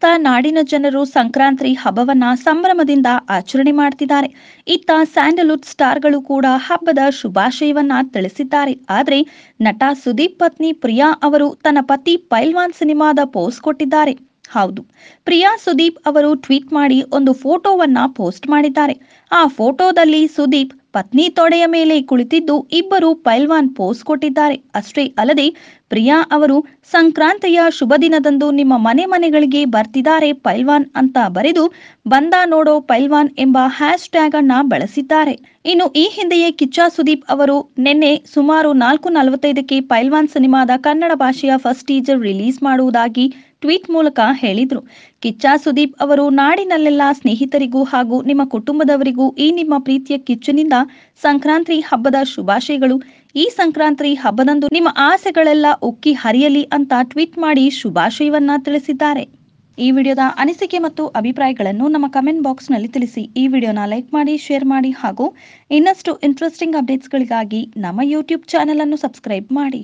ಸಮಸ್ತ ನಾಡಿನ ಜನರು ಸಂಕ್ರಾಂತಿ ಹಬ್ಬವನ್ನ ಸಂಭ್ರಮದಿಂದ ಆಚರಣೆ ಮಾಡ್ತಿದ್ದಾರೆ. ಇತ್ತ ಸ್ಯಾಂಡಲ್ವುಡ್ ಸ್ಟಾರ್ಗಳು ಕೂಡ ಹಬ್ಬದ ಶುಭಾಶಯವನ್ನ ತಿಳಿಸಿದ್ದಾರೆ. ಆದರೆ ನಟ ಸುದೀಪ್ ಪತ್ನಿ ಪ್ರಿಯಾ ಅವರು ತನ್ನ ಪತಿ ಪೈಲ್ವಾನ್ ಸಿನಿಮಾದ ಪೋಸ್ ಕೊಟ್ಟಿದ್ದಾರೆ. ಹೌದು, ಪ್ರಿಯಾ ಸುದೀಪ್ ಅವರು ಟ್ವೀಟ್ ಮಾಡಿ ಒಂದು ಫೋಟೋವನ್ನ ಪೋಸ್ಟ್ ಮಾಡಿದ್ದಾರೆ. ಆ ಫೋಟೋದಲ್ಲಿ ಸುದೀಪ್ ಪತ್ನಿ ತೊಡೆಯ ಮೇಲೆ ಕುಳಿತಿದ್ದು ಇಬ್ಬರು ಪೈಲ್ವಾನ್ ಪೋಸ್ ಕೊಟ್ಟಿದ್ದಾರೆ. ಅಷ್ಟೇ ಅಲ್ಲದೆ ಪ್ರಿಯಾ ಅವರು ಸಂಕ್ರಾಂತಿಯ ಶುಭ ದಿನದಂದು ನಿಮ್ಮ ಮನೆಗಳಿಗೆ ಬರ್ತಿದ್ದಾರೆ ಪೈಲ್ವಾನ್ ಅಂತ ಬರೆದು ಬಂದ ನೋಡೋ ಪೈಲ್ವಾನ್ ಎಂಬ ಹ್ಯಾಶ್ ಟ್ಯಾಗ್ ಅನ್ನ ಬಳಸಿದ್ದಾರೆ. ಇನ್ನು ಈ ಹಿಂದೆಯೇ ಕಿಚ್ಚ ಸುದೀಪ್ ಅವರು ನಿನ್ನೆ ಸುಮಾರು 4:45ಕ್ಕೆ ಪೈಲ್ವಾನ್ ಸಿನಿಮಾದ ಕನ್ನಡ ಭಾಷೆಯ ಫಸ್ಟ್ ಟೀಸರ್ ರಿಲೀಸ್ ಮಾಡುವುದಾಗಿ ಟ್ವೀಟ್ ಮೂಲಕ ಹೇಳಿದ್ರು. ಕಿಚ್ಚ ಸುದೀಪ್ ಅವರು ನಾಡಿನಲ್ಲೆಲ್ಲ ಸ್ನೇಹಿತರಿಗೂ ಹಾಗೂ ನಿಮ್ಮ ಕುಟುಂಬದವರಿಗೂ ಈ ನಿಮ್ಮ ಪ್ರೀತಿಯ ಕಿಚ್ಚನಿಂದ ಸಂಕ್ರಾಂತಿ ಹಬ್ಬದ ಶುಭಾಶಯಗಳು. ಈ ಸಂಕ್ರಾಂತಿ ಹಬ್ಬದಂದು ನಿಮ್ಮ ಆಸೆಗಳೆಲ್ಲ ಉಕ್ಕಿ ಹರಿಯಲಿ ಅಂತ ಟ್ವೀಟ್ ಮಾಡಿ ಶುಭಾಶಯವನ್ನ ತಿಳಿಸಿದ್ದಾರೆ. ಈ ವಿಡಿಯೋದ ಅನಿಸಿಕೆ ಮತ್ತು ಅಭಿಪ್ರಾಯಗಳನ್ನು ನಮ್ಮ ಕಮೆಂಟ್ ಬಾಕ್ಸ್ ನಲ್ಲಿ ತಿಳಿಸಿ. ಈ ವಿಡಿಯೋನ ಲೈಕ್ ಮಾಡಿ, ಶೇರ್ ಮಾಡಿ ಹಾಗೂ ಇನ್ನಷ್ಟು ಇಂಟ್ರೆಸ್ಟಿಂಗ್ ಅಪ್ಡೇಟ್ಸ್ಗಳಿಗಾಗಿ ನಮ್ಮ ಯೂಟ್ಯೂಬ್ ಚಾನೆಲ್ ಅನ್ನು ಸಬ್ಸ್ಕ್ರೈಬ್ ಮಾಡಿ.